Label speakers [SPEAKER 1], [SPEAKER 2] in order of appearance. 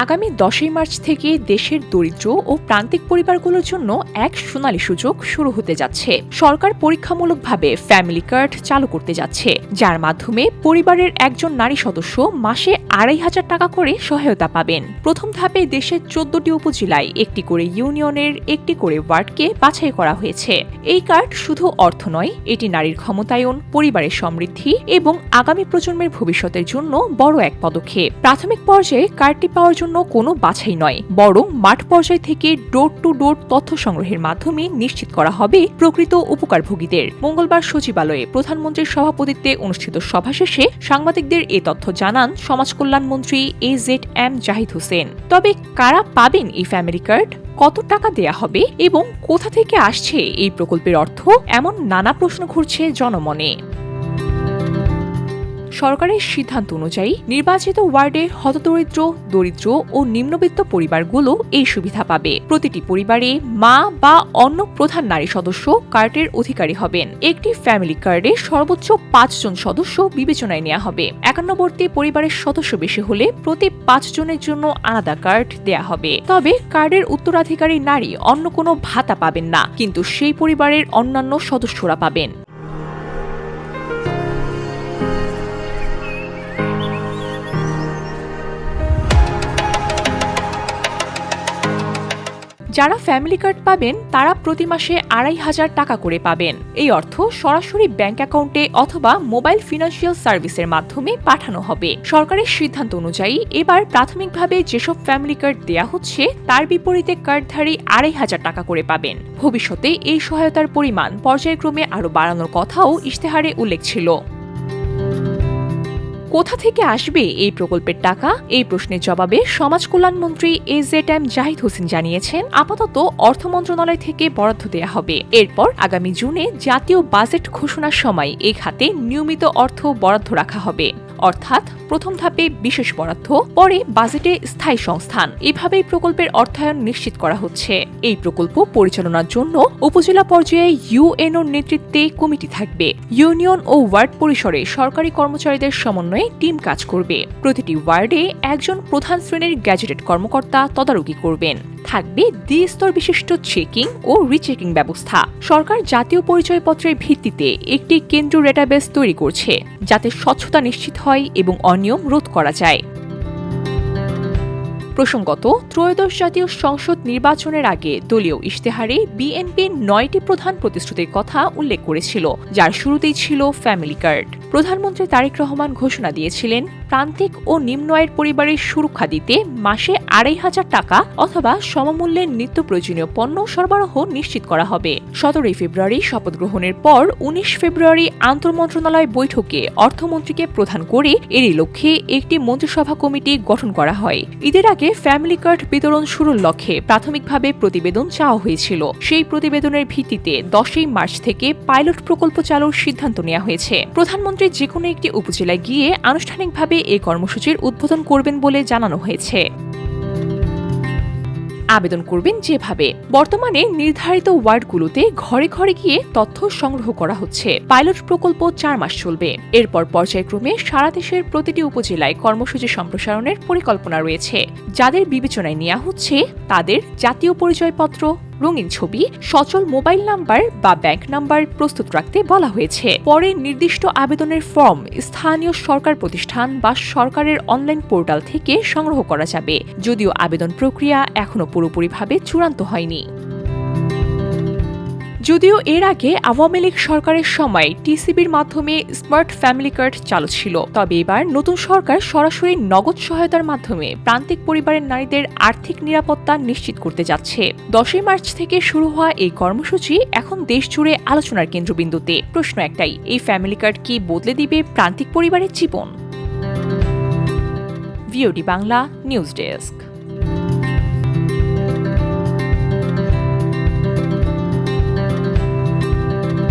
[SPEAKER 1] আগামী 10ই মার্চ থেকে দেশের দরিদ্র ও প্রান্তিক পরিবারগুলোর জন্য এক সোনালী সুযোগ শুরু হতে যাচ্ছে। সরকার পরীক্ষামূলকভাবে ফ্যামিলি কার্ড চালু করতে যাচ্ছে, যার মাধ্যমে পরিবারের একজন নারী সদস্য মাসে 2,500 টাকা করে সহায়তা পাবেন। প্রথম ধাপে দেশের 14টি উপজেলায় একটি করে ইউনিয়নের একটি করে ওয়ার্ডকে বাছাই করা হয়েছে। এই কার্ড শুধু অর্থ নয়, এটি নারীর ক্ষমতায়ন, পরিবারের সমৃদ্ধি এবং আগামী প্রজন্মের ভবিষ্যতের জন্য বড় এক পদক্ষেপ। প্রাথমিক পর্যায়ে কার্ডটি পাওয়ার জন্য কোনো বাছাই নয়, বরং মাঠ পর্যায় থেকে ডোর টু ডোর তথ্য সংগ্রহের মাধ্যমে নিশ্চিত করা হবে প্রকৃত উপকারভোগীদের। মঙ্গলবার সচিবালয়ে প্রধানমন্ত্রীর সভাপতিত্বে অনুষ্ঠিত সভা শেষে সাংবাদিকদের এ তথ্য জানান সমাজকল্যাণমন্ত্রী AZM জাহিদ হোসেন। তবে কারা পাবেন এই ফ্যামিলি কার্ড, কত টাকা দেয়া হবে এবং কোথা থেকে আসছে এই প্রকল্পের অর্থ, এমন নানা প্রশ্ন ঘুরছে জনমনে। সরকারের সিদ্ধান্ত অনুযায়ী নির্বাচিত ওয়ার্ডের হতদরিদ্র, দরিদ্র ও নিম্নবিত্ত পরিবারগুলো এই সুবিধা পাবে। প্রতিটি পরিবারে মা বা অন্য প্রধান নারী সদস্য কার্ডের অধিকারী হবেন। একটি ফ্যামিলি কার্ডে সর্বোচ্চ 5 জন সদস্য বিবেচনায় নেওয়া হবে। একান্নবর্তী পরিবারের সদস্য বেশি হলে প্রতি 5 জনের জন্য আলাদা কার্ড দেয়া হবে। তবে কার্ডের উত্তরাধিকারী নারী অন্য কোনো ভাতা পাবেন না, কিন্তু সেই পরিবারের অন্যান্য সদস্যরা পাবেন। যারা ফ্যামিলি কার্ড পাবেন তারা প্রতি মাসে 2,500 টাকা করে পাবেন। এই অর্থ সরাসরি ব্যাংক অ্যাকাউন্টে অথবা মোবাইল ফিনান্সিয়াল সার্ভিসের মাধ্যমে পাঠানো হবে। সরকারের সিদ্ধান্ত অনুযায়ী এবার প্রাথমিকভাবে যেসব ফ্যামিলি কার্ড দেয়া হচ্ছে তার বিপরীতে কার্ডধারী 2,500 টাকা করে পাবেন। ভবিষ্যতে এই সহায়তার পরিমাণ পর্যায়ক্রমে আরও বাড়ানোর কথাও ইশতেহারে উল্লেখ ছিল। কোথা থেকে আসবে এই প্রকল্পের টাকা, এই প্রশ্নের জবাবে সমাজকল্যাণমন্ত্রী AZM জাহিদ হোসেন জানিয়েছেন, আপাতত অর্থ মন্ত্রণালয় থেকে বরাদ্দ দেয়া হবে। এরপর আগামী জুনে জাতীয় বাজেট ঘোষণার সময় এই খাতে নিয়মিত অর্থ বরাদ্দ রাখা হবে। অর্থাৎ প্রথম ধাপে বিশেষ বরাদ্দ, পরে বাজেটে স্থায়ী সংস্থান। এভাবেই প্রকল্পের অর্থায়ন নিশ্চিত করা হচ্ছে। এই প্রকল্প পরিচালনার জন্য উপজেলা পর্যায়ে UNOর নেতৃত্বে কমিটি থাকবে। ইউনিয়ন ও ওয়ার্ড পরিসরে সরকারি কর্মচারীদের সমন্বয়ে টিম কাজ করবে। প্রতিটি ওয়ার্ডে একজন প্রধান শ্রেণীর গ্যাজেটেড কর্মকর্তা তদারকি করবেন। থাকবে দ্বিস্তর বিশিষ্ট চেকিং ও রিচেকিং ব্যবস্থা। সরকার জাতীয় পরিচয়পত্রের ভিত্তিতে একটি কেন্দ্রীয় ডেটাবেস তৈরি করছে, যাতে স্বচ্ছতা নিশ্চিত হয় এবং অনিয়ম রোধ করা যায়। প্রসঙ্গত, ত্রয়োদশ জাতীয় সংসদ নির্বাচনের আগে দলীয় ইশতেহারে বিএনপি 9টি প্রধান প্রতিশ্রুতির কথা উল্লেখ করেছিল, যার শুরুতেই ছিল ফ্যামিলি কার্ড। প্রধানমন্ত্রী তারেক রহমান ঘোষণা দিয়েছিলেন, প্রান্তিক ও নিম্ন আয়ের পরিবারের সুরক্ষা দিতে মাসে 2,500 টাকা অথবা সমমূল্যের নিত্য প্রয়োজনীয় পণ্য সরবরাহ নিশ্চিত করা হবে। 17 ফেব্রুয়ারি শপথ গ্রহণের পর 19 ফেব্রুয়ারি আন্তঃমন্ত্রণালয় বৈঠকে অর্থমন্ত্রীকে প্রধান করে এরই লক্ষ্যে একটি মন্ত্রিসভা কমিটি গঠন করা হয়। ঈদের আগে ফ্যামিলি কার্ড বিতরণ শুরুর লক্ষ্যে প্রাথমিকভাবে প্রতিবেদন চাওয়া হয়েছিল। সেই প্রতিবেদনের ভিত্তিতে 10ই মার্চ থেকে পাইলট প্রকল্প চালুর সিদ্ধান্ত নেওয়া হয়েছে। প্রধানমন্ত্রী যেকোনো একটি উপজেলায় গিয়ে আনুষ্ঠানিকভাবে এই কর্মসূচির উদ্বোধন করবেন বলে জানানো হয়েছে। আবেদন করবেন যেভাবে। বর্তমানে নির্ধারিত ওয়ার্ডগুলোতে ঘরে ঘরে গিয়ে তথ্য সংগ্রহ করা হচ্ছে। পাইলট প্রকল্প 4 মাস চলবে। এরপর পর্যায়ক্রমে সারা দেশের প্রতিটি উপজেলায় কর্মসূচি সম্প্রসারণের পরিকল্পনা রয়েছে। যাদের বিবেচনায় নেওয়া হচ্ছে তাদের জাতীয় পরিচয়পত্র, রঙিন ছবি, সচল মোবাইল নাম্বার বা ব্যাংক নাম্বার প্রস্তুত রাখতে বলা হয়েছে। পরে নির্দিষ্ট আবেদনের ফর্ম স্থানীয় সরকার প্রতিষ্ঠান বা সরকারের অনলাইন পোর্টাল থেকে সংগ্রহ করা যাবে, যদিও আবেদন প্রক্রিয়া এখনো পুরোপুরিভাবে চূড়ান্ত হয়নি। যদিও এর আগে আওয়ামী লীগ সরকারের সময় টিসিবির মাধ্যমে স্মার্ট ফ্যামিলি কার্ড চালু ছিল, তবে এবার নতুন সরকার সরাসরি নগদ সহায়তার মাধ্যমে প্রান্তিক পরিবারের নারীদের আর্থিক নিরাপত্তা নিশ্চিত করতে যাচ্ছে। 10ই মার্চ থেকে শুরু হওয়া এই কর্মসূচি এখন দেশ জুড়ে আলোচনার কেন্দ্রবিন্দুতে। প্রশ্ন একটাই, এই ফ্যামিলি কার্ড কি বদলে দিবে প্রান্তিক পরিবারের জীবন? VOD Bangla news desk.